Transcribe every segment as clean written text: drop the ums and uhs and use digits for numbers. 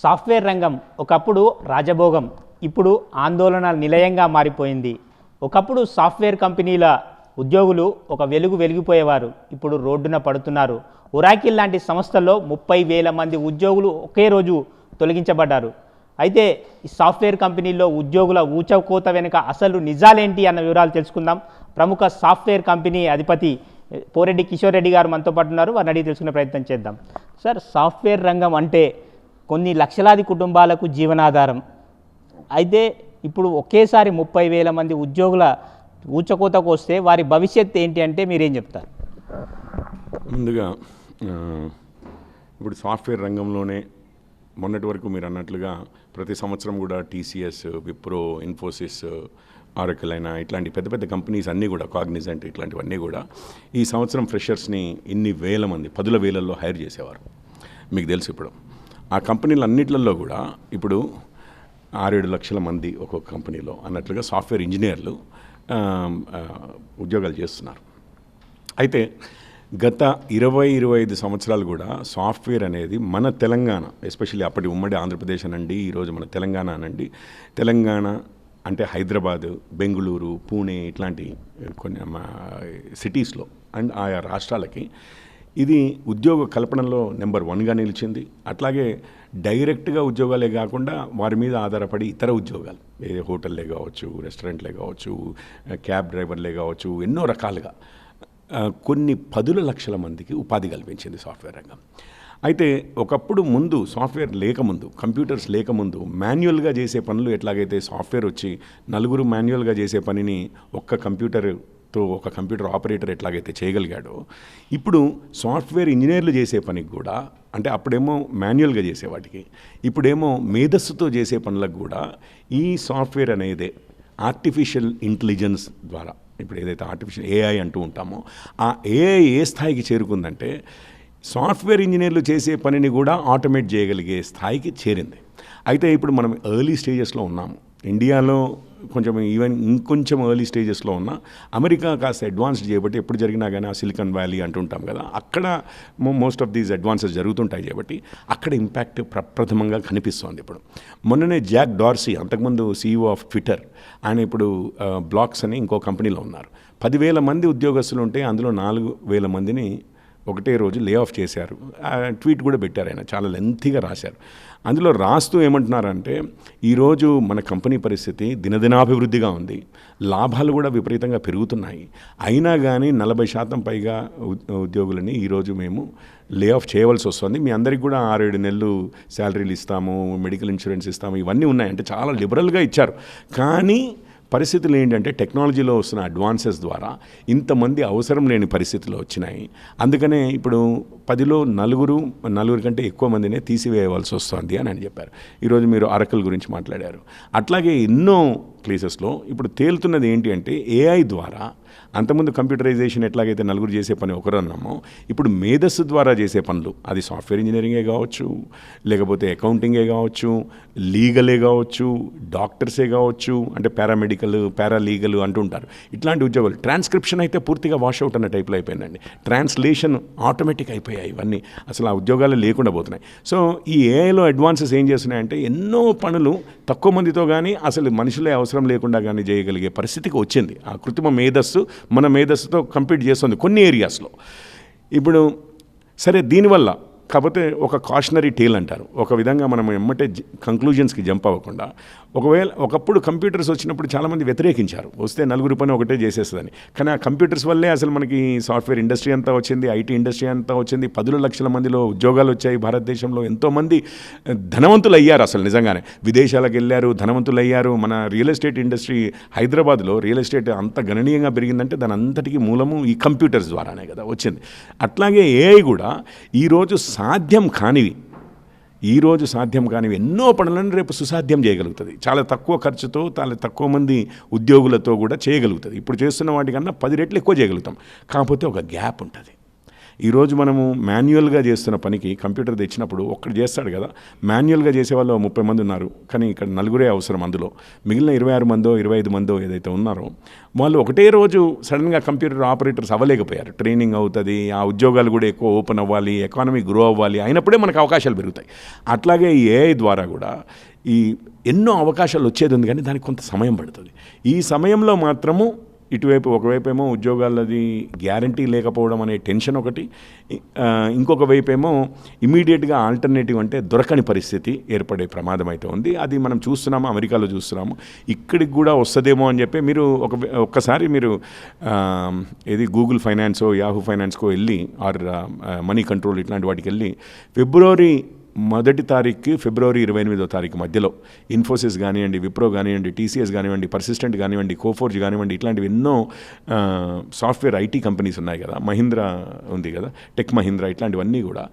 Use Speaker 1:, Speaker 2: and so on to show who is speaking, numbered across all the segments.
Speaker 1: Software రంగం ఒకప్పుడు రాజభోగం, ఇప్పుడు ఆందోళన నిలయంగా మారిపోయింది. ఒకప్పుడు సాఫ్ట్వేర్ కంపెనీల ఉద్యోగులు ఒక వెలిగిపోయేవారు, ఇప్పుడు రోడ్డున పడుతున్నారు. ఒరాకిల్ లాంటి సంస్థల్లో 30,000 మంది ఉద్యోగులు ఒకే రోజు తొలగించబడ్డారు. అయితే ఈ సాఫ్ట్వేర్ కంపెనీల్లో ఉద్యోగుల ఊచకోత వెనుక అసలు నిజాలేంటి అన్న వివరాలు తెలుసుకుందాం. ప్రముఖ సాఫ్ట్వేర్ కంపెనీ అధిపతి పోరెడ్డి కిషోర్ రెడ్డి గారు మనతో పాటు ఉన్నారు. వారిని అడిగి తెలుసుకునే ప్రయత్నం చేద్దాం. సార్, సాఫ్ట్వేర్ రంగం అంటే కొన్ని లక్షలాది కుటుంబాలకు జీవనాధారం. అయితే ఇప్పుడు ఒకేసారి 30,000 మంది ఉద్యోగుల ఊచకోతకు వస్తే వారి భవిష్యత్తు ఏంటి అంటే మీరేం చెప్తారు?
Speaker 2: ముందుగా ఇప్పుడు సాఫ్ట్వేర్ రంగంలోనే మొన్నటి వరకు మీరు అన్నట్లుగా ప్రతి సంవత్సరం కూడా టీసీఎస్, విప్రో, ఇన్ఫోసిస్, ఆరకిల్ అయినా ఇట్లాంటి పెద్ద పెద్ద కంపెనీస్ అన్నీ కూడా, కాగ్నిజెంట్, ఇట్లాంటివన్నీ కూడా ఈ సంవత్సరం ఫ్రెషర్స్ని ఇన్ని వేల మంది, 10,000ల్లో హైర్ చేసేవారు. మీకు తెలుసు, ఇప్పుడు ఆ కంపెనీలు అన్నిట్లలో కూడా ఇప్పుడు 6-7 లక్షల మంది ఒక్కొక్క కంపెనీలో అన్నట్లుగా సాఫ్ట్వేర్ ఇంజనీర్లు ఉద్యోగాలు చేస్తున్నారు. అయితే గత 20-25 సంవత్సరాలు కూడా సాఫ్ట్వేర్ అనేది మన తెలంగాణ, ఎస్పెషల్లీ అప్పటి ఉమ్మడి ఆంధ్రప్రదేశ్ అనండి, ఈరోజు మన తెలంగాణ అనండి, తెలంగాణ అంటే హైదరాబాదు, బెంగళూరు, పూణే ఇట్లాంటి కొన్ని సిటీస్లో అండ్ ఆయా రాష్ట్రాలకి ఇది ఉద్యోగ కల్పనలో నెంబర్ 1గా నిలిచింది. అట్లాగే డైరెక్ట్గా ఉద్యోగాలే కాకుండా వారి మీద ఆధారపడి ఇతర ఉద్యోగాలు, ఏ హోటల్లే కావచ్చు, రెస్టారెంట్లే కావచ్చు, క్యాబ్ డ్రైవర్లే కావచ్చు, ఎన్నో రకాలుగా కొన్ని 10 లక్షల మందికి ఉపాధి కల్పించింది సాఫ్ట్వేర్ రంగం. అయితే ఒకప్పుడు ముందు సాఫ్ట్వేర్ లేకముందు, కంప్యూటర్స్ లేకముందు మాన్యువల్గా చేసే పనులు ఎట్లాగైతే సాఫ్ట్వేర్ వచ్చి నలుగురు మాన్యువల్గా చేసే పనిని ఒక్క కంప్యూటర్తో, ఒక కంప్యూటర్ ఆపరేటర్ ఎట్లాగైతే చేయగలిగాడో, ఇప్పుడు సాఫ్ట్వేర్ ఇంజనీర్లు చేసే పనికి కూడా, అంటే అప్పుడేమో మాన్యువల్గా చేసే వాటికి, ఇప్పుడేమో మేధస్సుతో చేసే పనులకు కూడా ఈ సాఫ్ట్వేర్ అనేదే ఆర్టిఫిషియల్ ఇంటెలిజెన్స్ ద్వారా, ఇప్పుడు ఏదైతే ఆర్టిఫిషియల్ ఏఐ అంటూ ఉంటామో, ఆ ఏఐ ఏ స్థాయికి చేరుకుందంటే సాఫ్ట్వేర్ ఇంజనీర్లు చేసే పనిని కూడా ఆటోమేట్ చేయగలిగే స్థాయికి చేరింది. అయితే ఇప్పుడు మనం ఎర్లీ స్టేజెస్లో ఉన్నాము. ఇండియాలో కొంచెం ఈవెన్ ఇంకొంచెం ఎర్లీ స్టేజెస్లో ఉన్న, అమెరికా కాస్త అడ్వాన్స్డ్ చేయబట్టి ఎప్పుడు జరిగినా కానీ ఆ సిలికాన్ వ్యాలీ అంటుంటాం కదా, అక్కడ మోస్ట్ ఆఫ్ దీస్ అడ్వాన్సెస్ జరుగుతుంటాయి కాబట్టి అక్కడ ఇంపాక్ట్ ప్రప్రథమంగా కనిపిస్తోంది. ఇప్పుడు మొన్ననే జాక్ డార్సీ, అంతకుముందు CEO ఆఫ్ ట్విట్టర్, ఆయన ఇప్పుడు బ్లాక్స్ అని ఇంకో కంపెనీలో ఉన్నారు. 10,000 మంది ఉద్యోగస్తులు ఉంటే అందులో 4,000 మందిని ఒకటే రోజు లే ఆఫ్ చేశారు. ట్వీట్ కూడా పెట్టారు, ఆయన చాలా లెంతీగా రాశారు. అందులో రాస్తూ ఏమంటున్నారంటే, ఈరోజు మన కంపెనీ పరిస్థితి దినదినాభివృద్ధిగా ఉంది, లాభాలు కూడా విపరీతంగా పెరుగుతున్నాయి, అయినా కానీ 40% పైగా ఉద్యోగులని ఈరోజు మేము లే ఆఫ్ చేయవలసి వస్తుంది. మీ అందరికీ కూడా 6-7 నెలలు శాలరీలు ఇస్తాము, మెడికల్ ఇన్సూరెన్స్ ఇస్తాము, ఇవన్నీ ఉన్నాయి, అంటే చాలా లిబరల్గా ఇచ్చారు. కానీ పరిస్థితులు ఏంటంటే టెక్నాలజీలో వస్తున్న అడ్వాన్సెస్ ద్వారా ఇంతమంది అవసరం లేని పరిస్థితులు వచ్చినాయి. అందుకనే ఇప్పుడు 10లో నలుగురు కంటే ఎక్కువ మందినే తీసివేయవలసి వస్తుంది అని చెప్పారు. ఈరోజు మీరు ఆరకిల్ గురించి మాట్లాడారు. అట్లాగే ఎన్నో ప్లేసెస్లో ఇప్పుడు తేలుతున్నది ఏంటి అంటే, ఏఐ ద్వారా, అంతకుముందు కంప్యూటరైజేషన్ ఎట్లాగైతే నలుగురు చేసే పని ఒకరు అన్నామో, ఇప్పుడు మేధస్సు ద్వారా చేసే పనులు, అది సాఫ్ట్వేర్ ఇంజనీరింగే కావచ్చు, లేకపోతే అకౌంటింగే కావచ్చు, లీగలే కావచ్చు, డాక్టర్సే కావచ్చు, అంటే పారామెడికల్, పారాలీగల్ అంటుంటారు, ఇట్లాంటి ఉద్యోగాలు. ట్రాన్స్క్రిప్షన్ అయితే పూర్తిగా వాష్అవుట్ అన్న టైప్లో అయిపోయిందండి. ట్రాన్స్లేషన్ ఆటోమేటిక్ అయిపోయాయి, ఇవన్నీ అసలు ఆ ఉద్యోగాలు లేకుండా పోతున్నాయి. సో ఈ ఏఐలో అడ్వాన్సెస్ ఏం చేస్తున్నాయంటే, ఎన్నో పనులు తక్కువ మందితో కానీ అసలు మనుషులే అవసరం లేకుండా కానీ చేయగలిగే పరిస్థితికి వచ్చింది. ఆ కృత్రిమ మేధస్సు మన మేధస్సుతో కంపీట్ చేస్తుంది కొన్ని ఏరియాస్లో. ఇప్పుడు సరే, దీనివల్ల కాకపోతే ఒక కాషనరీ టేల్ అంటారు, ఒక విధంగా మనం ఎమ్మటే కంక్లూజన్స్కి జంప్ అవ్వకుండా, ఒకప్పుడు కంప్యూటర్స్ వచ్చినప్పుడు చాలామంది వ్యతిరేకించారు, వస్తే నలుగురు పని ఒకటే చేసేస్తుందని. కానీ ఆ కంప్యూటర్స్ వల్లే అసలు మనకి సాఫ్ట్వేర్ ఇండస్ట్రీ అంతా వచ్చింది, ఐటీ ఇండస్ట్రీ అంతా వచ్చింది, 10 లక్షల మందిలో ఉద్యోగాలు వచ్చాయి. భారతదేశంలో ఎంతోమంది ధనవంతులు అయ్యారు, అసలు నిజంగానే విదేశాలకు వెళ్ళారు, ధనవంతులు అయ్యారు. మన రియల్ ఎస్టేట్ ఇండస్ట్రీ, హైదరాబాద్లో రియల్ ఎస్టేట్ అంత గణనీయంగా పెరిగిందంటే దాని అంతటికీ మూలము ఈ కంప్యూటర్స్ ద్వారానే కదా వచ్చింది. అట్లాగే ఏఐ కూడా ఈరోజు సాధ్యం కానివి ఎన్నో పనులను రేపు సుసాధ్యం చేయగలుగుతుంది. చాలా తక్కువ ఖర్చుతో, చాలా తక్కువ మంది ఉద్యోగులతో కూడా చేయగలుగుతుంది. ఇప్పుడు చేస్తున్న వాటికన్నా 10 రెట్లు ఎక్కువ చేయగలుగుతాం. కాకపోతే ఒక గ్యాప్ ఉంటుంది. ఈరోజు మనము మాన్యువల్గా చేస్తున్న పనికి కంప్యూటర్ తెచ్చినప్పుడు ఒక్కడు చేస్తాడు కదా, మాన్యువల్గా చేసే వాళ్ళు 30 మంది ఉన్నారు, కానీ ఇక్కడ నలుగురే అవసరం. అందులో మిగిలిన 26 మందో 25 మందో ఏదైతే ఉన్నారో వాళ్ళు ఒకటే రోజు సడన్గా కంప్యూటర్ ఆపరేటర్స్ అవ్వలేకపోయారు. ట్రైనింగ్ అవుతుంది, ఆ ఉద్యోగాలు కూడా ఎక్కువ ఓపెన్ అవ్వాలి, ఎకానమీ గ్రో అవ్వాలి, అయినప్పుడే మనకు అవకాశాలు పెరుగుతాయి. అట్లాగే ఈ ఏఐ ద్వారా కూడా ఈ ఎన్నో అవకాశాలు వచ్చేది ఉంది, కానీ దానికి కొంత సమయం పడుతుంది. ఈ సమయంలో మాత్రము ఇటువైపు ఒకవైపు ఏమో ఉద్యోగాలది గ్యారంటీ లేకపోవడం అనే టెన్షన్ ఒకటి, ఇంకొక వైపు ఏమో ఇమీడియట్గా ఆల్టర్నేటివ్ అంటే దొరకని పరిస్థితి ఏర్పడే ప్రమాదం అయితే ఉంది. అది మనం చూస్తున్నాము, అమెరికాలో చూస్తున్నాము. ఇక్కడికి కూడా వస్తుందేమో అని చెప్పి మీరు ఒక్కసారి మీరు ఏది గూగుల్ ఫైనాన్సో యాహూ ఫైనాన్స్కో వెళ్ళి ఆర్ మనీ కంట్రోల్ ఇట్లాంటి వాటికి వెళ్ళి ఫిబ్రవరి 1 తారీఖుకి ఫిబ్రవరి 28వ తారీఖు మధ్యలో ఇన్ఫోసిస్ కానివ్వండి, విప్రో కానివ్వండి, టీసీఎస్ కానివ్వండి, పర్సిస్టెంట్ కానివ్వండి, కోఫోర్జ్ కానివ్వండి, ఇట్లాంటివి ఎన్నో సాఫ్ట్వేర్ ఐటీ కంపెనీస్ ఉన్నాయి కదా, మహీంద్రా ఉంది కదా, టెక్ మహీంద్రా, ఇట్లాంటివన్నీ కూడా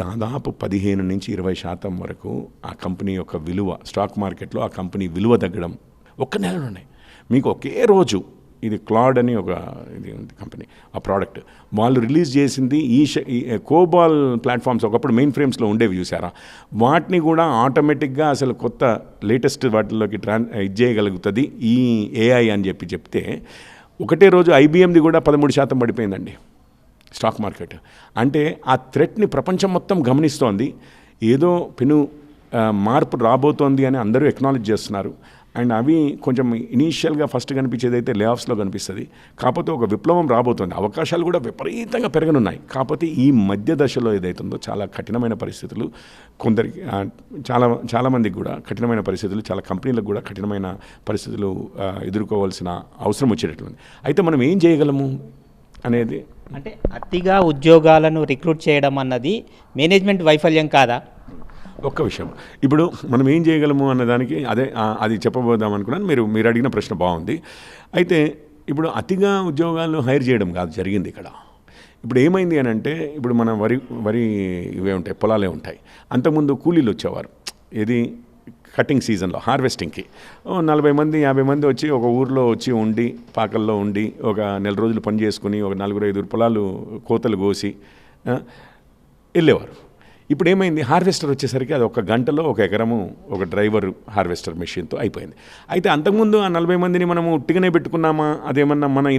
Speaker 2: దాదాపు 15-20% వరకు ఆ కంపెనీ యొక్క విలువ స్టాక్ మార్కెట్లో ఆ కంపెనీ విలువ తగ్గడం ఒక్క నెలలోనే. మీకు ఒకే రోజు ఇది క్లాడ్ అని ఒక ఇది ఉంది కంపెనీ, ఆ ప్రోడక్ట్ వాళ్ళు రిలీజ్ చేసింది ఈ కోబాల్ ప్లాట్ఫామ్స్ ఒకప్పుడు మెయిన్ ఫ్రేమ్స్లో ఉండేవి చూసారా, వాటిని కూడా ఆటోమేటిక్గా అసలు కొత్త లేటెస్ట్ వాటిలోకి ఇది చేయగలుగుతుంది ఈ ఏఐ అని చెప్తే ఒకటే రోజు ఐబిఎంది కూడా 13% పడిపోయిందండి స్టాక్ మార్కెట్. అంటే ఆ థ్రెట్ని ప్రపంచం మొత్తం గమనిస్తోంది, ఏదో మార్పు రాబోతోంది అని అందరూ ఎక్నాలెడ్జ్ చేస్తున్నారు. అండ్ అవి కొంచెం ఇనీషియల్గా ఫస్ట్ కనిపించేది అయితే లే ఆఫ్స్లో కనిపిస్తుంది. కాకపోతే ఒక విప్లవం రాబోతుంది, అవకాశాలు కూడా విపరీతంగా పెరగనున్నాయి. కాకపోతే ఈ మధ్య దశలో ఏదైతుందో చాలా కఠినమైన పరిస్థితులు కొందరికి, చాలామందికి కూడా కఠినమైన పరిస్థితులు, చాలా కంపెనీలకు కూడా కఠినమైన పరిస్థితులు ఎదుర్కోవాల్సిన అవసరం వచ్చేటట్లుంది. అయితే మనం ఏం చేయగలము అనేది,
Speaker 1: అంటే అతిగా ఉద్యోగాలను రిక్రూట్ చేయడం అన్నది మేనేజ్మెంట్ వైఫల్యం కాదా?
Speaker 2: ఒక్క విషయం, ఇప్పుడు మనం ఏం చేయగలము అన్నదానికి అది చెప్పబోదాం అనుకున్నాను. మీరు అడిగిన ప్రశ్న బాగుంది. అయితే ఇప్పుడు అతిగా ఉద్యోగాలను హైర్ చేయడం కాదు జరిగింది ఇక్కడ. ఇప్పుడు ఏమైంది అని అంటే, ఇప్పుడు మన వరి ఇవే ఉంటాయి, పొలాలే ఉంటాయి. అంతకుముందు కూలీలు వచ్చేవారు, ఏది కటింగ్ సీజన్లో హార్వెస్టింగ్కి 40 మంది 50 మంది వచ్చి ఒక ఊర్లో వచ్చి ఉండి, పాకల్లో ఉండి ఒక నెల రోజులు పని చేసుకుని ఒక 4-5 పొలాలు కోతలు కోసి వెళ్ళేవారు. ఇప్పుడు ఏమైంది, హార్వెస్టర్ వచ్చేసరికి అది 1 గంటలో 1 ఎకరము ఒక డ్రైవర్ హార్వెస్టర్ మెషిన్తో అయిపోయింది. అయితే అంతకుముందు ఆ 40 మందిని మనము ఉట్టిగానే పెట్టుకున్నామా, అదేమన్నా మన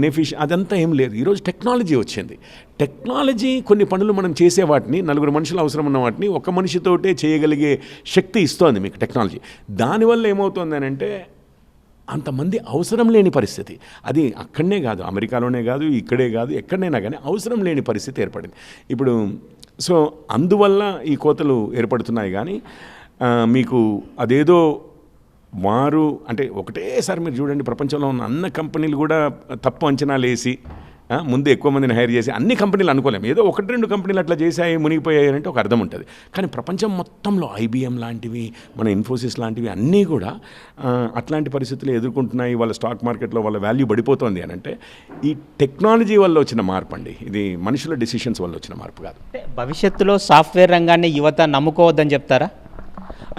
Speaker 2: అదంతా ఏం లేదు. ఈరోజు టెక్నాలజీ వచ్చింది. టెక్నాలజీ కొన్ని పనులు మనం చేసే వాటిని, 4 మనుషులు అవసరం ఉన్న వాటిని ఒక మనిషితోటే చేయగలిగే శక్తి ఇస్తోంది మీకు టెక్నాలజీ. దానివల్ల ఏమవుతుంది అని అంటే అంతమంది అవసరం లేని పరిస్థితి, అది అక్కడనే కాదు, అమెరికాలోనే కాదు, ఇక్కడే కాదు, ఎక్కడైనా కానీ అవసరం లేని పరిస్థితి ఏర్పడింది ఇప్పుడు. సో అందువల్ల ఈ కోతలు ఏర్పడుతున్నాయి. కానీ మీకు అదేదో వారు అంటే ఒకటేసారి మీరు చూడండి, ప్రపంచంలో ఉన్న అన్ని కంపెనీలు కూడా తప్పు అంచనాలు వేసి ముందు ఎక్కువ మందిని హైర్ చేసి, అన్ని కంపెనీలు అనుకోలేము, ఏదో 1-2 కంపెనీలు అట్లా చేసాయి మునిగిపోయాయంటే ఒక అర్థం ఉంటుంది. కానీ ప్రపంచం మొత్తంలో ఐబిఎం లాంటివి, మన ఇన్ఫోసిస్ లాంటివి అన్నీ కూడా అట్లాంటి పరిస్థితులు ఎదుర్కొంటున్నాయి. వాళ్ళ స్టాక్ మార్కెట్లో వాళ్ళ వాల్యూ పడిపోతుంది అని అంటే ఈ టెక్నాలజీ వల్ల వచ్చిన మార్పు అండి, ఇది మనుషుల డెసిషన్స్ వల్ల వచ్చిన మార్పు కాదు.
Speaker 1: భవిష్యత్తులో సాఫ్ట్వేర్ రంగాన్ని యువత నమ్ముకోవద్దని చెప్తారా?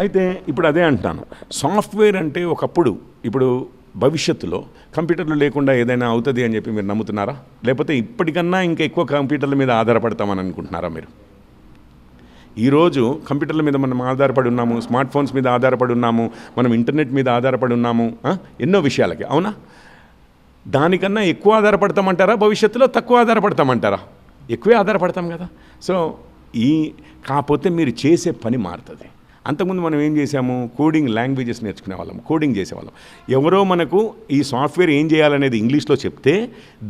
Speaker 2: అయితే ఇప్పుడు అదే అంటాను, సాఫ్ట్వేర్ అంటే ఒకప్పుడు, ఇప్పుడు భవిష్యత్తులో కంప్యూటర్లు లేకుండా ఏదైనా అవుతుంది అని చెప్పి మీరు నమ్ముతున్నారా? లేకపోతే ఇప్పటికన్నా ఇంకా ఎక్కువ కంప్యూటర్ల మీద ఆధారపడతామని అనుకుంటున్నారా మీరు? ఈరోజు కంప్యూటర్ల మీద మనం ఆధారపడి ఉన్నాము, స్మార్ట్ ఫోన్స్ మీద ఆధారపడి ఉన్నాము, మనం ఇంటర్నెట్ మీద ఆధారపడి ఉన్నాము, ఎన్నో విషయాలకి. అవునా? దానికన్నా ఎక్కువ ఆధారపడతామంటారా? భవిష్యత్తులో తక్కువ ఆధారపడతామంటారా? ఎక్కువే ఆధారపడతాం కదా. సో కాకపోతే మీరు చేసే పని మారుతుంది. అంతకుముందు మనం ఏం చేసాము, కోడింగ్ లాంగ్వేజెస్ నేర్చుకునే వాళ్ళం, కోడింగ్ చేసేవాళ్ళం. ఎవరో మనకు ఈ సాఫ్ట్వేర్ ఏం చేయాలనేది ఇంగ్లీష్లో చెప్తే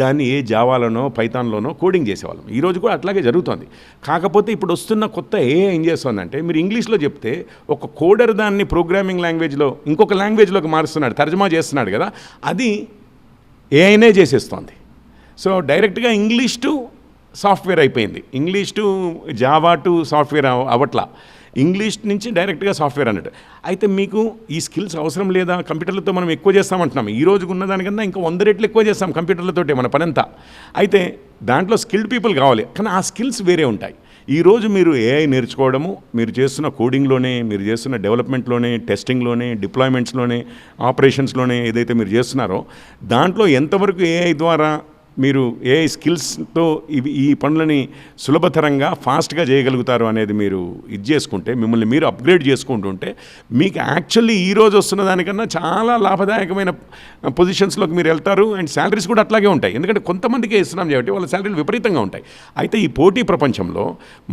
Speaker 2: దాన్ని ఏ జావాలోనో పైథాన్లోనో కోడింగ్ చేసేవాళ్ళం. ఈరోజు కూడా అట్లాగే జరుగుతుంది. కాకపోతే ఇప్పుడు వస్తున్న కొత్త ఏం చేస్తుందంటే, మీరు ఇంగ్లీష్లో చెప్తే ఒక కోడర్ దాన్ని ప్రోగ్రామింగ్ లాంగ్వేజ్లో ఇంకొక లాంగ్వేజ్లోకి మారుస్తున్నాడు, తర్జమా చేస్తున్నాడు కదా, అది ఏఐనే చేసేస్తోంది. సో డైరెక్ట్గా ఇంగ్లీష్ టు సాఫ్ట్వేర్ అయిపోయింది, English to Java to software అవ్వట్లా, ఇంగ్లీష్ నుంచి డైరెక్ట్గా సాఫ్ట్వేర్ అన్నట్టు. అయితే మీకు ఈ స్కిల్స్ అవసరం లేదా? కంప్యూటర్లతో మనం ఎక్కువ చేస్తామంటున్నాం, ఈ రోజుకు ఉన్న దానికన్నా ఇంకా 100 రెట్లు ఎక్కువ చేస్తాం కంప్యూటర్లతోటే మన పనంతా. అయితే దాంట్లో స్కిల్డ్ పీపుల్ కావాలి, కానీ ఆ స్కిల్స్ వేరే ఉంటాయి. ఈరోజు మీరు ఏఐ నేర్చుకోవడము, మీరు చేస్తున్న కోడింగ్లోనే, మీరు చేస్తున్న డెవలప్మెంట్లోనే, టెస్టింగ్లోనే, డిప్లాయ్మెంట్స్లోనే, ఆపరేషన్స్లోనే ఏదైతే మీరు చేస్తున్నారో దాంట్లో ఎంతవరకు ఏఐ ద్వారా మీరు ఏ స్కిల్స్తో ఈ పనులని సులభతరంగా ఫాస్ట్గా చేయగలుగుతారు అనేది మీరు ఇది చేసుకుంటే, మిమ్మల్ని మీరు అప్గ్రేడ్ చేసుకుంటుంటే మీకు యాక్చువల్లీ ఈరోజు వస్తున్న దానికన్నా చాలా లాభదాయకమైన పొజిషన్స్లోకి మీరు వెళ్తారు. అండ్ శాలరీస్ కూడా అట్లాగే ఉంటాయి. ఎందుకంటే కొంతమందికే ఇస్తున్నాం కాబట్టి వాళ్ళ శాలరీలు విపరీతంగా ఉంటాయి. అయితే ఈ పోటీ ప్రపంచంలో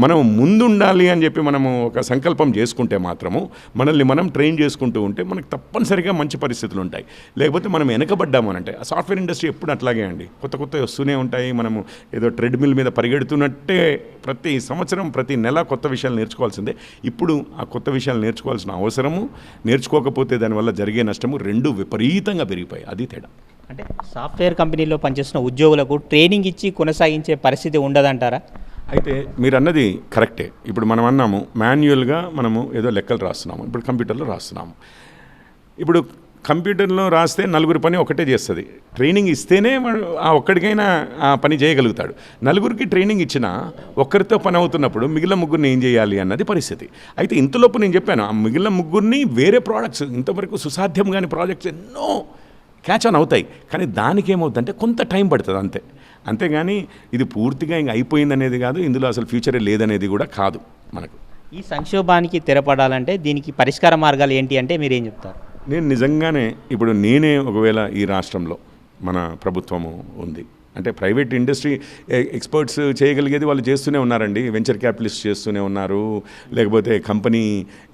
Speaker 2: మనం ముందుండాలి అని చెప్పి మనము ఒక సంకల్పం చేసుకుంటే మాత్రము మనల్ని మనం ట్రైన్ చేసుకుంటూ ఉంటే మనకు తప్పనిసరిగా మంచి పరిస్థితులు ఉంటాయి. లేకపోతే మనం వెనకబడ్డాము అని అంటే ఆ సాఫ్ట్వేర్ ఇండస్ట్రీ ఎప్పుడు అట్లాగే అండి, కొత్త కొత్త వస్తూనే ఉంటాయి. మనము ఏదో ట్రెడ్మిల్ మీద పరిగెడుతున్నట్టే ప్రతి సంవత్సరం ప్రతి నెల కొత్త విషయాలు నేర్చుకోవాల్సిందే. ఇప్పుడు ఆ కొత్త విషయాలు నేర్చుకోవాల్సిన అవసరము, నేర్చుకోకపోతే దానివల్ల జరిగే నష్టము రెండు విపరీతంగా పెరిగిపోయాయి. అది తేడా.
Speaker 1: అంటే సాఫ్ట్వేర్ కంపెనీలో పనిచేస్తున్న ఉద్యోగులకు ట్రైనింగ్ ఇచ్చి కొనసాగించే పరిస్థితి ఉండదంటారా?
Speaker 2: అయితే మీరు అన్నది కరెక్టే. ఇప్పుడు మనం అన్నాము మాన్యువల్గా మనము ఏదో లెక్కలు రాస్తున్నాము, ఇప్పుడు కంప్యూటర్లో రాస్తున్నాము. ఇప్పుడు కంప్యూటర్లో రాస్తే నలుగురు పని ఒకటే చేస్తుంది. ట్రైనింగ్ ఇస్తేనే ఆ ఒక్కడికైనా ఆ పని చేయగలుగుతాడు. నలుగురికి ట్రైనింగ్ ఇచ్చినా ఒక్కరితో పని అవుతున్నప్పుడు మిగిలిన ముగ్గురిని ఏం చేయాలి అన్నది పరిస్థితి. అయితే ఇంతలోపు నేను చెప్పాను, ఆ మిగిలిన ముగ్గురిని వేరే ప్రోడక్ట్స్, ఇంతవరకు సుసాధ్యం కాని ప్రాజెక్ట్స్ ఎన్నో క్యాచ్ ఆన్ అవుతాయి. కానీ దానికి ఏమవుతుందంటే కొంత టైం పడుతుంది అంతే. అంతేగాని ఇది పూర్తిగా ఇంక అయిపోయిందనేది కాదు, ఇందులో అసలు ఫ్యూచరే లేదనేది కూడా కాదు. మనకు
Speaker 1: ఈ సంక్షోభానికి తెరపడాలంటే దీనికి పరిష్కార మార్గాలు ఏంటి అంటే మీరేం చెప్తారు?
Speaker 2: నేను నిజంగానే ఇప్పుడు నేనే ఒకవేళ ఈ రాష్ట్రంలో మన ప్రభుత్వము ఉంది అంటే ప్రైవేట్ ఇండస్ట్రీ ఎక్స్పర్ట్స్ చేయగలిగేది వాళ్ళు చేస్తూనే ఉన్నారండి. వెంచర్ క్యాపిటలిస్ట్ చేస్తూనే ఉన్నారు, లేకపోతే కంపెనీ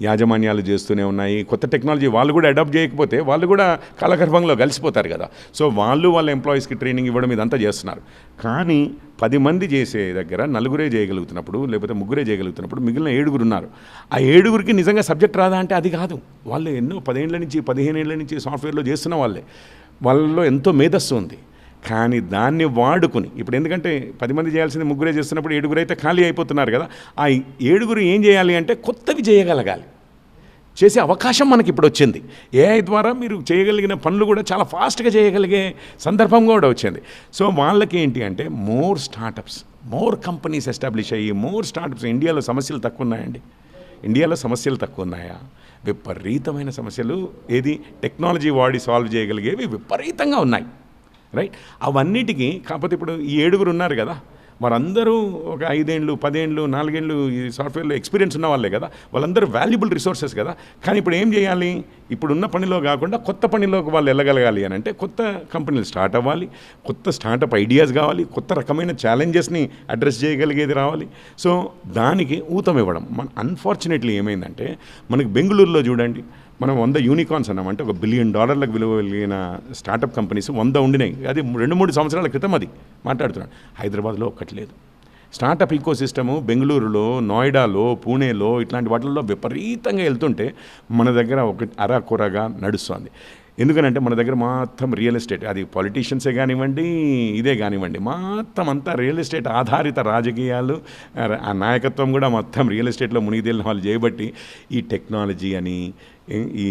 Speaker 2: యాజమాన్యాలు చేస్తూనే ఉన్నాయి. కొత్త టెక్నాలజీ వాళ్ళు కూడా అడాప్ట్ చేయకపోతే వాళ్ళు కూడా కాలగర్భంలో కలిసిపోతారు కదా. సో వాళ్ళు వాళ్ళ ఎంప్లాయీస్కి ట్రైనింగ్ ఇవ్వడం ఇదంతా చేస్తున్నారు. కానీ 10 మంది చేసే దగ్గర నలుగురే చేయగలుగుతున్నప్పుడు, లేకపోతే ముగ్గురే చేయగలుగుతున్నప్పుడు మిగిలిన 7 ఉన్నారు. ఆ 7కి నిజంగా సబ్జెక్ట్ రాదా అంటే అది కాదు. వాళ్ళు ఎన్నో 10 ఏళ్ల నుంచి 15 ఏళ్ల నుంచి సాఫ్ట్వేర్లో చేస్తున్న వాళ్ళలో ఎంతో మేధస్సు ఉంది. కానీ దాన్ని వాడుకుని ఇప్పుడు ఎందుకంటే 10 మంది చేయాల్సింది ముగ్గురే చేస్తున్నప్పుడు 7 అయితే ఖాళీ అయిపోతున్నారు కదా. ఆ 7 ఏం చేయాలి అంటే కొత్తవి చేయగలగాలి, చేసే అవకాశం మనకి ఇప్పుడు వచ్చింది. ఏఐ ద్వారా మీరు చేయగలిగిన పనులు కూడా చాలా ఫాస్ట్గా చేయగలిగే సందర్భం కూడా వచ్చింది. సో వాళ్ళకి ఏంటి అంటే more startups, more companies establish అయ్యి మోర్ స్టార్టప్స్. ఇండియాలో సమస్యలు తక్కువ ఉన్నాయండి? ఇండియాలో సమస్యలు తక్కువ ఉన్నాయా? విపరీతమైన సమస్యలు ఏది టెక్నాలజీ వాడి సాల్వ్ చేయగలిగేవి విపరీతంగా ఉన్నాయి, రైట్? అవన్నిటికీ కాకపోతే ఇప్పుడు ఈ 7 ఉన్నారు కదా, వారందరూ ఒక 5 ఏళ్ళు 10 ఏళ్ళు 4 ఏళ్ళు ఈ సాఫ్ట్వేర్లో ఎక్స్పీరియన్స్ ఉన్న వాళ్ళే కదా, వాళ్ళందరూ వాల్యుబుల్ రిసోర్సెస్ కదా. కానీ ఇప్పుడు ఏం చేయాలి? ఇప్పుడున్న పనిలో కాకుండా కొత్త పనిలోకి వాళ్ళు వెళ్ళగలగాలి అని అంటే కొత్త కంపెనీలు స్టార్ట్ అవ్వాలి, కొత్త స్టార్టప్ ఐడియాస్ కావాలి, కొత్త రకమైన ఛాలెంజెస్ని అడ్రస్ చేయగలిగేది రావాలి. సో దానికి ఊతం ఇవ్వడం. అన్ఫార్చునేట్లీ ఏమైందంటే మనకి బెంగళూరులో చూడండి, మనం 100 యూనికార్న్స్ అన్నాం అంటే $1 బిలియన్ విలువ కలిగిన స్టార్టప్ కంపెనీస్ 100 ఉండినాయి. అది 2-3 సంవత్సరాల క్రితం అది మాట్లాడుతున్నాను. హైదరాబాద్లో ఒక్కటి లేదు. స్టార్టప్ ఈకో సిస్టము బెంగళూరులో, నోయిడాలో, పూణేలో ఇట్లాంటి వాటిల్లో విపరీతంగా వెళ్తుంటే మన దగ్గర ఒక అరాకొరగా నడుస్తుంది. ఎందుకనంటే మన దగ్గర మొత్తం రియల్ ఎస్టేట్, అది పొలిటీషియన్సే కానివ్వండి, ఇదే కానివ్వండి, మొత్తం అంతా రియల్ ఎస్టేట్ ఆధారిత రాజకీయాలు, ఆ నాయకత్వం కూడా మొత్తం రియల్ ఎస్టేట్లో మునిగితేలిన వాళ్ళు చేయబట్టి ఈ టెక్నాలజీ అని, ఈ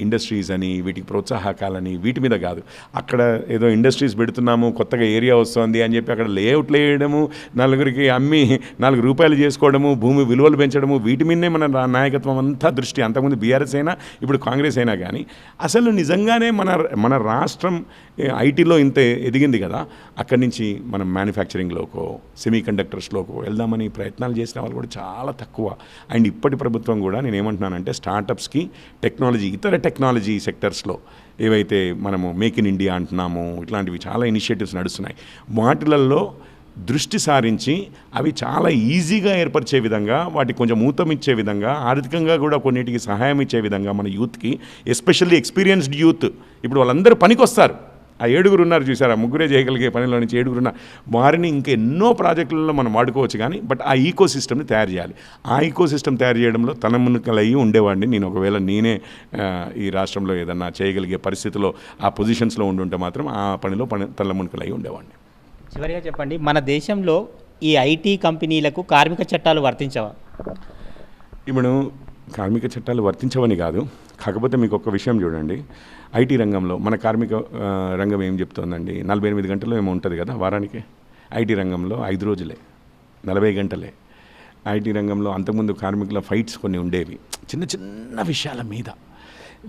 Speaker 2: ఇండస్ట్రీస్ అని, వీటికి ప్రోత్సాహకాలని వీటి మీద కాదు. అక్కడ ఏదో ఇండస్ట్రీస్ పెడుతున్నాము, కొత్తగా ఏరియా వస్తుంది అని చెప్పి అక్కడ లేఅవుట్లు వేయడము, నలుగురికి అమ్మి $4 చేసుకోవడము, భూమి విలువలు పెంచడము, వీటి మీదనే మన నాయకత్వం అంతా దృష్టి. అంతకుముందు బీఆర్ఎస్ అయినా ఇప్పుడు కాంగ్రెస్ అయినా కానీ అసలు నిజంగానే మన రాష్ట్రం ఐటీలో ఇంత ఎదిగింది కదా, అక్కడి నుంచి మనం మ్యానుఫ్యాక్చరింగ్లోకో సెమీ కండక్టర్స్లోకో వెళ్దామని ప్రయత్నాలు చేసిన వాళ్ళు కూడా చాలా తక్కువ. అండ్ ఇప్పటి ప్రభుత్వం కూడా నేనేమంటున్నానంటే స్టార్టప్స్కి టెక్నాలజీ, ఇతర టెక్నాలజీ సెక్టర్స్లో ఏవైతే మనము మేక్ ఇన్ ఇండియా అంటున్నామో ఇట్లాంటివి చాలా ఇనిషియేటివ్స్ నడుస్తున్నాయి. వాటిలలో దృష్టి సారించి అవి చాలా ఈజీగా ఏర్పరిచే విధంగా, వాటికి కొంచెం ఊతం ఇచ్చే విధంగా, ఆర్థికంగా కూడా కొన్నిటికి సహాయం ఇచ్చే విధంగా మన యూత్కి, ఎస్పెషల్లీ ఎక్స్పీరియన్స్డ్ యూత్, ఇప్పుడు వాళ్ళందరూ పనికి వస్తారు. ఆ 7 ఉన్నారు చూసారా, ముగ్గురే చేయగలిగే పనిలో నుంచి 7 ఉన్నారు. వారిని ఇంకెన్నో ప్రాజెక్టులలో మనం వాడుకోవచ్చు. కానీ బట్ ఆ ఈకో సిస్టమ్ని తయారు చేయాలి. ఆ ఈకో సిస్టమ్ తయారు చేయడంలో తలమునకలయ్యి ఉండేవాడిని నేను. ఒకవేళ నేనే ఈ రాష్ట్రంలో ఏదన్నా చేయగలిగే పరిస్థితిలో ఆ పొజిషన్స్లో ఉండుంటే మాత్రం ఆ పనిలో తలమునకలయ్యి ఉండేవాడిని.
Speaker 1: చివరిగా చెప్పండి, మన దేశంలో ఈ ఐటీ కంపెనీలకు కార్మిక చట్టాలు వర్తించవా?
Speaker 2: ఇప్పుడు కార్మిక చట్టాలు వర్తించవని కాదు, కాకపోతే మీకు ఒక విషయం చూడండి, ఐటీ రంగంలో మన కార్మిక రంగం ఏం చెప్తోందండి, 48 గంటలు ఏమో ఉంటుంది కదా వారానికి. ఐటీ రంగంలో 5 రోజులే, 40 గంటలే. ఐటీ రంగంలో అంతకుముందు కార్మికుల ఫైట్స్ కొన్ని ఉండేవి చిన్న చిన్న విషయాల మీద.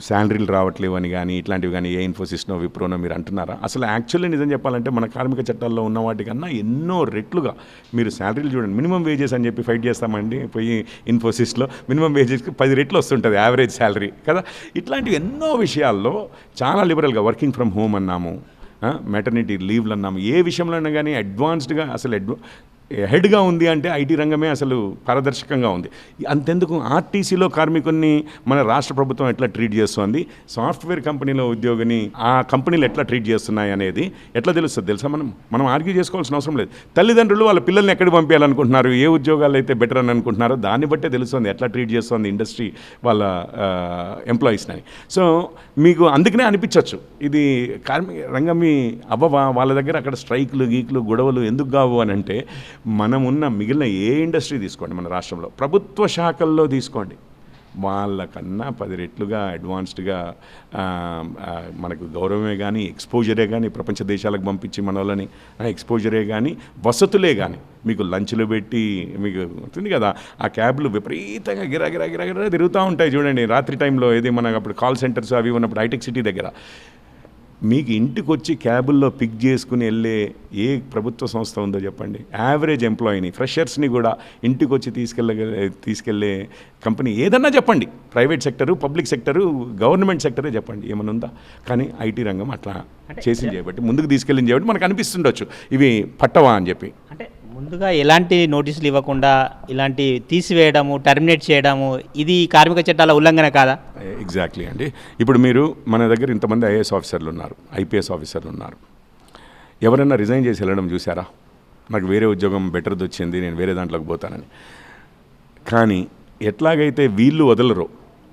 Speaker 2: శాలరీలు రావట్లేవు అని కానీ ఇట్లాంటివి కానీ ఏ ఇన్ఫోసిస్నో విప్రోనో మీరు అంటున్నారా? అసలు యాక్చువల్లీ నిజం చెప్పాలంటే మన కార్మిక చట్టాల్లో ఉన్న వాటికన్నా ఎన్నో రెట్లుగా మీరు శాలరీలు చూడండి. మినిమం వేజెస్ అని చెప్పి ఫైట్ చేస్తామండి పోయి ఇన్ఫోసిస్లో మినిమం వేజెస్కి 10 రెట్లు వస్తుంటుంది యావరేజ్ శాలరీ కదా. ఇట్లాంటివి ఎన్నో విషయాల్లో చాలా లిబరల్గా వర్కింగ్ ఫ్రమ్ హోమ్ అన్నాము, మెటర్నిటీ లీవ్లు అన్నాము, ఏ విషయంలో అయినా కానీ అడ్వాన్స్డ్గా అసలు హెడ్గా ఉంది అంటే ఐటీ రంగమే అసలు పారదర్శకంగా ఉంది. అంతెందుకు ఆర్టీసీలో కార్మికుల్ని మన రాష్ట్ర ప్రభుత్వం ఎట్లా ట్రీట్ చేస్తుంది, సాఫ్ట్వేర్ కంపెనీలో ఉద్యోగిని ఆ కంపెనీలు ఎట్లా ట్రీట్ చేస్తున్నాయి అనేది ఎట్లా తెలుస్తుంది తెలుసా? మనం ఆర్గ్యూ చేసుకోవాల్సిన అవసరం లేదు. తల్లిదండ్రులు వాళ్ళ పిల్లల్ని ఎక్కడికి పంపించాలనుకుంటున్నారు, ఏ ఉద్యోగాలు అయితే బెటర్ అని అనుకుంటున్నారో దాన్ని బట్టే తెలుస్తుంది ఎట్లా ట్రీట్ చేస్తుంది ఇండస్ట్రీ వాళ్ళ ఎంప్లాయీస్ని. సో మీకు అందుకనే అనిపించవచ్చు ఇది కార్మిక రంగం అవ్వవా, వాళ్ళ దగ్గర అక్కడ స్ట్రైక్లు గీక్లు గొడవలు ఎందుకు కావు అని అంటే, మనం ఉన్న మిగిలిన ఏ ఇండస్ట్రీ తీసుకోండి మన రాష్ట్రంలో, ప్రభుత్వ శాఖల్లో తీసుకోండి, వాళ్ళకన్నా 10 రెట్లుగా అడ్వాన్స్డ్గా మనకు గౌరవమే కానీ ఎక్స్పోజరే కానీ ప్రపంచ దేశాలకు పంపించి మన వాళ్ళని ఎక్స్పోజరే కానీ వసతులే కానీ మీకు లంచ్లు పెట్టి మీకు ఉంటుంది కదా ఆ క్యాబ్లు విపరీతంగా గిరా తిరుగుతూ ఉంటాయి చూడండి రాత్రి టైంలో. ఏది మనకు అప్పుడు కాల్ సెంటర్స్ అవి ఉన్నప్పుడు హైటెక్ సిటీ దగ్గర మీకు ఇంటికి వచ్చి క్యాబుల్లో పిక్ చేసుకుని వెళ్ళే ఏ ప్రభుత్వ సంస్థ ఉందో చెప్పండి? యావరేజ్ ఎంప్లాయీని ఫ్రెషర్స్ని కూడా ఇంటికి వచ్చి తీసుకెళ్లే కంపెనీ ఏదన్నా చెప్పండి, private sector, public sector, government సెక్టరే చెప్పండి, ఏమైనా ఉందా? కానీ ఐటీ రంగం అట్లా చేసింది చేయబట్టి ముందుకు తీసుకెళ్ళింది చేయబట్టి మనకు అనిపిస్తుండొచ్చు ఇవి పట్టవా అని చెప్పి.
Speaker 1: అంటే ముందుగా ఎలాంటి నోటీసులు ఇవ్వకుండా ఇలాంటి తీసివేయడము, టర్మినేట్ చేయడము, ఇది కార్మిక చట్టాల ఉల్లంఘన కాదా?
Speaker 2: ఎగ్జాక్ట్లీ అండి. ఇప్పుడు మీరు మన దగ్గర ఇంతమంది ఐఏఎస్ ఆఫీసర్లు ఉన్నారు, ఐపీఎస్ ఆఫీసర్లు ఉన్నారు, ఎవరైనా రిజైన్ చేసి వెళ్ళడం చూసారా? నాకు వేరే ఉద్యోగం బెటర్ది వచ్చింది, నేను వేరే దాంట్లోకి పోతానని. కానీ ఎట్లాగైతే వీళ్ళు వదలరో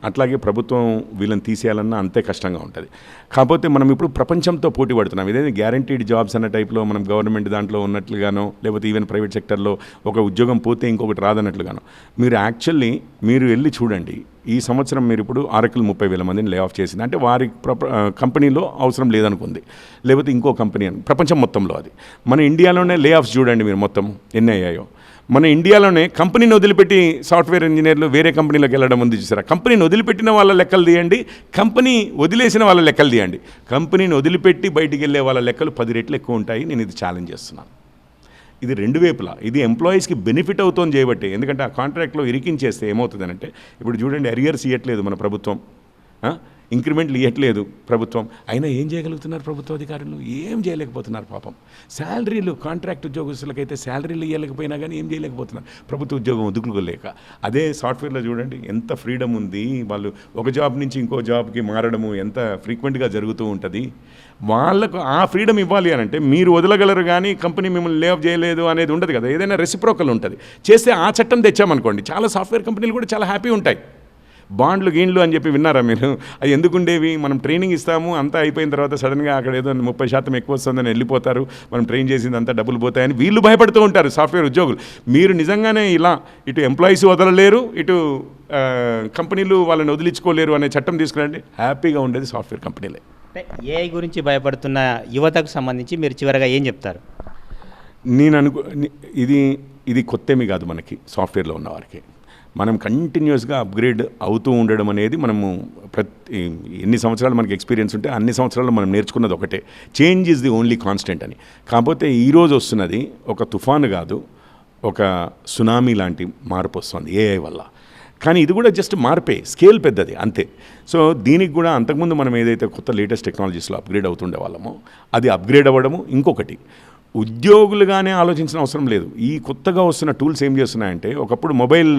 Speaker 2: అట్లాగే ప్రభుత్వం వీళ్ళని తీసేయాలన్నా అంతే కష్టంగా ఉంటుంది. కాకపోతే మనం ఇప్పుడు ప్రపంచంతో పోటీ పడుతున్నాం. ఇదేంటి గ్యారంటీడ్ జాబ్స్ అన్న టైప్లో మనం గవర్నమెంట్ దాంట్లో ఉన్నట్లుగానో లేకపోతే ఈవెన్ ప్రైవేట్ సెక్టర్లో ఒక ఉద్యోగం పోతే ఇంకొకటి రాదన్నట్లుగానో మీరు యాక్చువల్లీ మీరు వెళ్ళి చూడండి. ఈ సంవత్సరం మీరు ఇప్పుడు ఆరకిల్ 30,000 మందిని లే ఆఫ్ చేసింది అంటే వారి కంపెనీలో అవసరం లేదనుకుంది, లేకపోతే ఇంకో కంపెనీ అని ప్రపంచం మొత్తంలో. అది మన ఇండియాలోనే లే ఆఫ్స్ చూడండి మీరు మొత్తం ఎన్ని అయ్యాయో. మన ఇండియాలోనే కంపెనీని వదిలిపెట్టి సాఫ్ట్వేర్ ఇంజనీర్లు వేరే కంపెనీలోకి వెళ్ళడం ఉంది చూసారా? కంపెనీని వదిలిపెట్టిన వాళ్ళ లెక్కలు తీయండి, కంపెనీ వదిలేసిన వాళ్ళ లెక్కలు తీయండి. కంపెనీని వదిలిపెట్టి బయటికి వెళ్ళే వాళ్ళ లెక్కలు 10 రెట్లు ఎక్కువ ఉంటాయి. నేను ఇది ఛాలెంజ్ చేస్తున్నాను. ఇది రెండు వైపులా, ఇది ఎంప్లాయీస్కి బెనిఫిట్ అవుతుంది చేయబట్టి. ఎందుకంటే ఆ కాంట్రాక్ట్లో ఇరికించేస్తే ఏమవుతుందనంటే, ఇప్పుడు చూడండి అరియర్స్ ఇవ్వట్లేదు మన ప్రభుత్వం, ఇంక్రిమెంట్లు ఇవ్వట్లేదు ప్రభుత్వం, అయినా ఏం చేయగలుగుతున్నారు ప్రభుత్వ అధికారులు? ఏం చేయలేకపోతున్నారు పాపం. శాలరీలు కాంట్రాక్ట్ ఉద్యోగస్తులకైతే శాలరీలు ఇవ్వలేకపోయినా కానీ ఏం చేయలేకపోతున్నారు ప్రభుత్వ ఉద్యోగం వదులుకోలేక. అదే సాఫ్ట్వేర్లో చూడండి ఎంత ఫ్రీడమ్ ఉంది, వాళ్ళు ఒక జాబ్ నుంచి ఇంకో జాబ్కి మారడము ఎంత ఫ్రీక్వెంట్గా జరుగుతూ ఉంటుంది. వాళ్ళకు ఆ ఫ్రీడమ్ ఇవ్వాలి అని అంటే మీరు వదలగలరు కానీ కంపెనీ మిమ్మల్ని లే ఆఫ్ చేయలేదు అనేది ఉండదు కదా. ఏదైనా రెసిప్రోకల్ ఉంటుంది. చేస్తే ఆ చట్టం తెచ్చామనుకోండి చాలా సాఫ్ట్వేర్ కంపెనీలు కూడా చాలా హ్యాపీ ఉంటాయి. బాండ్లు గీండ్లు అని చెప్పి విన్నారా మీరు? అవి ఎందుకుండేవి? మనం ట్రైనింగ్ ఇస్తాము, అంతా అయిపోయిన తర్వాత సడన్గా అక్కడ ఏదో 30% ఎక్కువ వస్తుందని వెళ్ళిపోతారు, మనం ట్రైన్ చేసింది అంతా డబ్బులు పోతాయని వీళ్ళు భయపడుతూ ఉంటారు సాఫ్ట్వేర్ ఉద్యోగులు. మీరు నిజంగానే ఇలా ఇటు ఎంప్లాయీస్ వదలలేరు, ఇటు కంపెనీలు వాళ్ళని వదిలించుకోలేరు అనే చట్టం తీసుకురండి, హ్యాపీగా ఉండేది సాఫ్ట్వేర్ కంపెనీలే.
Speaker 1: ఏఐ గురించి భయపడుతున్న యువతకు సంబంధించి మీరు చివరిగా ఏం చెప్తారు?
Speaker 2: నేను ఇది కొత్తేమీ కాదు మనకి సాఫ్ట్వేర్లో ఉన్న వారికి. మనం కంటిన్యూస్గా అప్గ్రేడ్ అవుతూ ఉండడం అనేది మనము ఎన్ని సంవత్సరాలు మనకి ఎక్స్పీరియన్స్ ఉంటే అన్ని సంవత్సరాలు మనం నేర్చుకున్నది ఒకటే, change is the only constant అని. కాకపోతే ఈరోజు వస్తున్నది ఒక తుఫాను కాదు, ఒక సునామీ లాంటి మార్పు వస్తుంది ఏఐ వల్ల. కానీ ఇది కూడా జస్ట్ మార్పే, స్కేల్ పెద్దది అంతే. సో దీనికి కూడా అంతకుముందు మనం ఏదైతే కొత్త లేటెస్ట్ టెక్నాలజీస్లో అప్గ్రేడ్ అవుతుండే వాళ్ళమో అది అప్గ్రేడ్ అవ్వడము. ఇంకొకటి ఉద్యోగులుగానే ఆలోచించిన అవసరం లేదు. ఈ కొత్తగా వస్తున్న టూల్స్ ఏం చేస్తున్నాయంటే, ఒకప్పుడు మొబైల్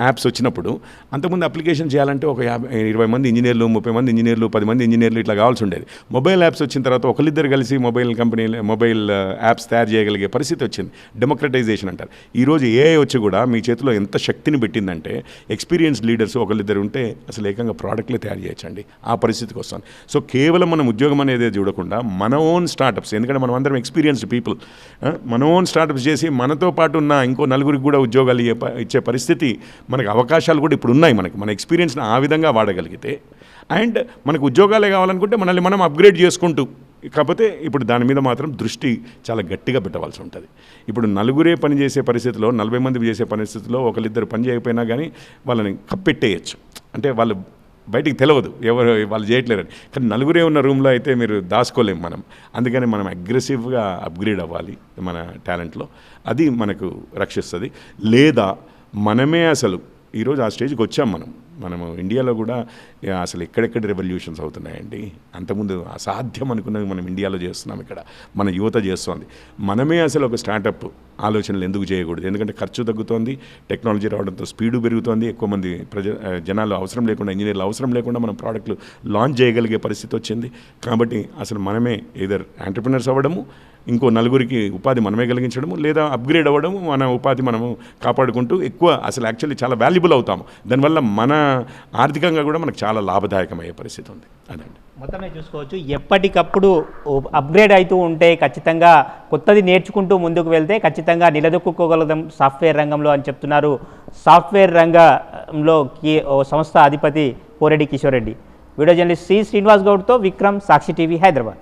Speaker 2: యాప్స్ వచ్చినప్పుడు అంతకుముందు అప్లికేషన్ చేయాలంటే ఒక 20 మంది ఇంజనీర్లు, 30 మంది ఇంజనీర్లు, 10 మంది ఇంజనీర్లు ఇట్లా కావాల్సి ఉండేది. మొబైల్ యాప్స్ వచ్చిన తర్వాత ఒకరిద్దరు కలిసి మొబైల్ యాప్స్ తయారు చేయగలిగే పరిస్థితి వచ్చింది. డెమోక్రటైజేషన్ అంటారు. ఈరోజు ఏఐ వచ్చి కూడా మీ చేతిలో ఎంత శక్తిని పెట్టిందంటే, ఎక్స్పీరియన్స్డ్ లీడర్స్ ఒకరిద్దరు ఉంటే అసలు ఏకంగా ప్రోడక్ట్లే తయారు చేయొచ్చండి, ఆ పరిస్థితికి వస్తుంది. సో కేవలం మనం ఉద్యోగం అనేది చూడకుండా మన ఓన్ స్టార్టప్స్, ఎందుకంటే మనం అందరం ఎక్స్పీరియన్స్డ్ పీపుల్, మన ఓన్ స్టార్టప్స్ చేసి మనతో పాటు ఉన్న ఇంకో నలుగురికి కూడా ఉద్యోగాలు ఇచ్చే పరిస్థితి మనకు అవకాశాలు కూడా ఇప్పుడు ఉన్నాయి. మన ఎక్స్పీరియన్స్ని ఆ విధంగా వాడగలిగితే, అండ్ మనకు ఉద్యోగాలే కావాలనుకుంటే మనల్ని మనం అప్గ్రేడ్ చేసుకుంటూ, కాకపోతే ఇప్పుడు దాని మీద మాత్రం దృష్టి చాలా గట్టిగా పెట్టవలసి ఉంటుంది. ఇప్పుడు నలుగురే పని చేసే పరిస్థితిలో, 40 మంది చేసే పరిస్థితిలో ఒకరిద్దరు పని చేయకపోయినా కానీ వాళ్ళని కప్పెట్టేయచ్చు. అంటే వాళ్ళు బయటికి తెలియదు ఎవరు వాళ్ళు చేయట్లేరని. కానీ నలుగురే ఉన్న రూమ్లో అయితే మీరు దాచుకోలేము మనం. అందుకని మనం అగ్రెసివ్గా అప్గ్రేడ్ అవ్వాలి మన టాలెంట్లో. అది మనకు రక్షిస్తుంది. లేదా మనమే అసలు ఈరోజు ఆ స్టేజ్కి వచ్చాం మనము ఇండియాలో కూడా అసలు ఎక్కడెక్కడ రెవల్యూషన్స్ అవుతున్నాయండి. అంతకుముందు అసాధ్యం అనుకున్నది మనం ఇండియాలో చేస్తున్నాం, ఇక్కడ మన యువత చేస్తోంది. మనమే అసలు ఒక స్టార్టప్ ఆలోచనలు ఎందుకు చేయకూడదు? ఎందుకంటే ఖర్చు తగ్గుతోంది, టెక్నాలజీ రావడంతో స్పీడు పెరుగుతోంది, ఎక్కువ మంది జనాలు అవసరం లేకుండా, ఇంజనీర్లు అవసరం లేకుండా మనం ప్రోడక్ట్లు లాంచ్ చేయగలిగే పరిస్థితి వచ్చింది. కాబట్టి అసలు మనమే ఏదర్ ఎంటర్‌ప్రెన్యూర్స్ అవ్వడము, ఇంకో నలుగురికి ఉపాధి మనమే కలిగించడము, లేదా అప్గ్రేడ్ అవ్వడము, మన ఉపాధి మనము కాపాడుకుంటూ ఎక్కువ అసలు యాక్చువల్లీ చాలా వాల్యుబుల్ అవుతాము. దానివల్ల మన ఆర్థికంగా కూడా మనకు చాలా లాభదాయకమయ్యే పరిస్థితి ఉంది. అదండి
Speaker 1: మొత్తమే చూసుకోవచ్చు. ఎప్పటికప్పుడు అప్గ్రేడ్ అవుతూ ఉంటే ఖచ్చితంగా కొత్తది నేర్చుకుంటూ ముందుకు వెళ్తే ఖచ్చితంగా నిలదొక్కుకోగలుగుతాం సాఫ్ట్వేర్ రంగంలో అని చెప్తున్నారు సాఫ్ట్వేర్ రంగంలో ఓ సంస్థ అధిపతి Poreddy Kishore Reddy. Video journalist C Srinivas గౌడ్తో విక్రమ్, సాక్షి టీవీ, హైదరాబాద్.